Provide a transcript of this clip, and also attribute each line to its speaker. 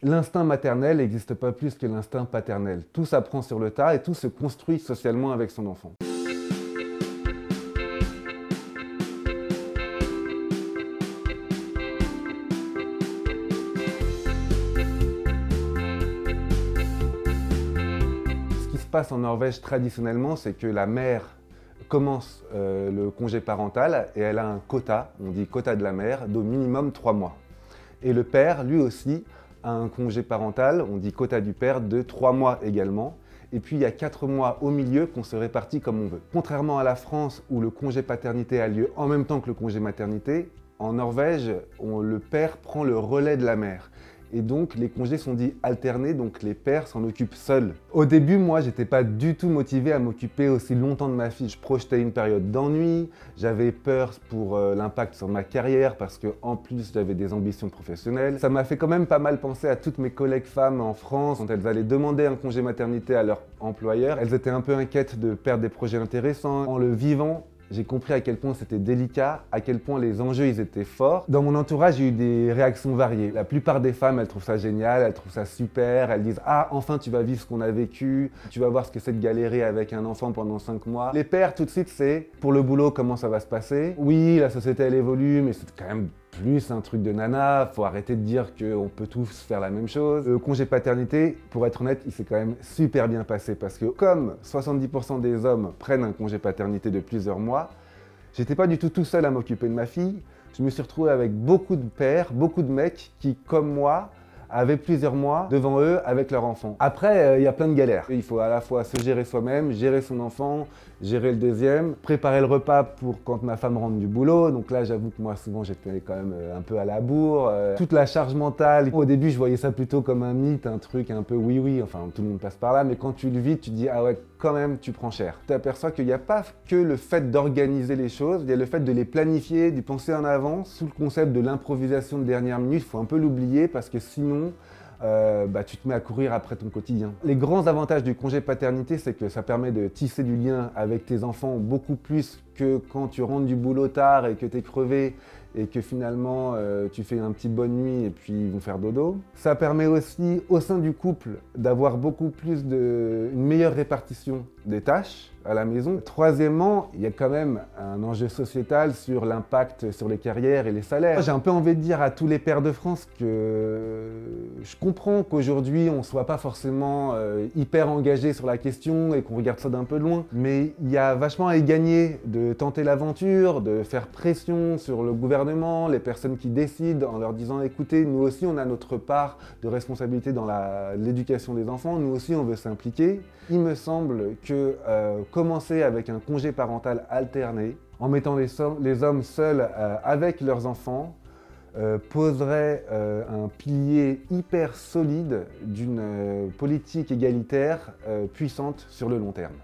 Speaker 1: L'instinct maternel n'existe pas plus que l'instinct paternel. Tout s'apprend sur le tas et tout se construit socialement avec son enfant. Ce qui se passe en Norvège traditionnellement, c'est que la mère commence le congé parental et elle a un quota, on dit quota de la mère, d'au minimum 3 mois. Et le père, lui aussi, a un congé parental, on dit quota du père, de 3 mois également. Et puis il y a 4 mois au milieu qu'on se répartit comme on veut. Contrairement à la France où le congé paternité a lieu en même temps que le congé maternité, en Norvège, le père prend le relais de la mère. Et donc les congés sont dits alternés, donc les pères s'en occupent seuls. Au début, moi, j'étais pas du tout motivé à m'occuper aussi longtemps de ma fille. Je projetais une période d'ennui, j'avais peur pour l'impact sur ma carrière parce que en plus j'avais des ambitions professionnelles. Ça m'a fait quand même pas mal penser à toutes mes collègues femmes en France quand elles allaient demander un congé maternité à leur employeur. Elles étaient un peu inquiètes de perdre des projets intéressants. En le vivant, j'ai compris à quel point c'était délicat, à quel point les enjeux ils étaient forts. Dans mon entourage, j'ai eu des réactions variées. La plupart des femmes, elles trouvent ça génial, elles trouvent ça super, elles disent « Ah, enfin tu vas vivre ce qu'on a vécu, tu vas voir ce que c'est de galérer avec un enfant pendant 5 mois. » Les pères, tout de suite, c'est « Pour le boulot, comment ça va se passer? Oui, la société elle évolue, mais c'est quand même plus un truc de nana, faut arrêter de dire qu'on peut tous faire la même chose. » Le congé paternité, pour être honnête, il s'est quand même super bien passé parce que comme 70% des hommes prennent un congé paternité de plusieurs mois, j'étais pas du tout seul à m'occuper de ma fille. Je me suis retrouvé avec beaucoup de pères, beaucoup de mecs qui, comme moi, avaient plusieurs mois devant eux avec leur enfant. Après, il y a plein de galères. Il faut à la fois se gérer soi-même, gérer son enfant, gérer le deuxième, préparer le repas pour quand ma femme rentre du boulot. Donc là, j'avoue que moi, souvent, j'étais quand même un peu à la bourre. Toute la charge mentale. Au début, je voyais ça plutôt comme un mythe, un truc un peu oui, enfin, tout le monde passe par là. Mais quand tu le vis, tu te dis, ah ouais, quand même, tu prends cher. Tu t'aperçois qu'il n'y a pas que le fait d'organiser les choses, il y a le fait de les planifier, d'y penser en avance. Sous le concept de l'improvisation de dernière minute, il faut un peu l'oublier parce que sinon, tu te mets à courir après ton quotidien. Les grands avantages du congé paternité, c'est que ça permet de tisser du lien avec tes enfants beaucoup plus que quand tu rentres du boulot tard et que tu es crevé et que finalement tu fais un petit bonne nuit et puis ils vont faire dodo. Ça permet aussi au sein du couple d'avoir beaucoup plus une meilleure répartition des tâches à la maison. Troisièmement, il y a quand même un enjeu sociétal sur l'impact sur les carrières et les salaires. J'ai un peu envie de dire à tous les pères de France que je comprends qu'aujourd'hui on ne soit pas forcément hyper engagé sur la question et qu'on regarde ça d'un peu de loin, mais il y a vachement à y gagner de tenter l'aventure, de faire pression sur le gouvernement, les personnes qui décident en leur disant écoutez, nous aussi on a notre part de responsabilité dans l'éducation des enfants, nous aussi on veut s'impliquer. Il me semble que commencer avec un congé parental alterné, en mettant les hommes seuls avec leurs enfants, poserait un pilier hyper solide d'une politique égalitaire puissante sur le long terme.